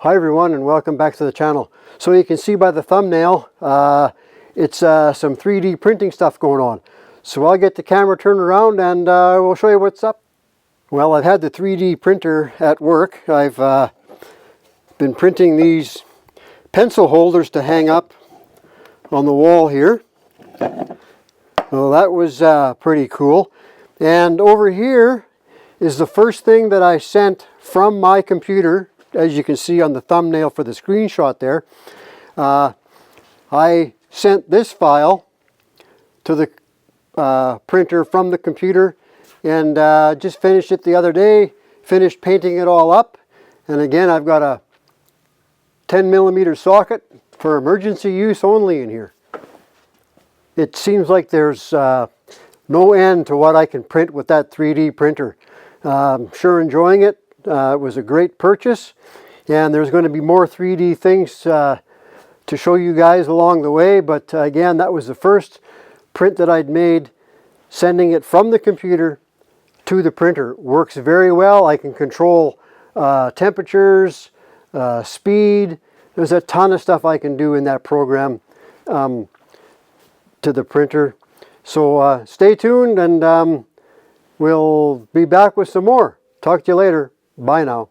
Hi everyone, and welcome back to the channel. So you can see by the thumbnail, it's some 3D printing stuff going on. So I'll get the camera turned around and we'll show you what's up. Well, I've had the 3D printer at work. I've been printing these pencil holders to hang up on the wall here. Well, that was pretty cool. And over here is the first thing that I sent from my computer. As you can see on the thumbnail for the screenshot there, I sent this file to the printer from the computer and just finished it the other day, finished painting it all up. And again, I've got a 10mm socket for emergency use only in here. It seems like there's no end to what I can print with that 3D printer. Sure enjoying it. It was a great purchase, and there's going to be more 3D things to show you guys along the way, but again, that was the first print that I'd made, sending it from the computer to the printer. Works very well. I can control temperatures, speed. There's a ton of stuff I can do in that program to the printer. So stay tuned, and we'll be back with some more. Talk to you later. Bye now.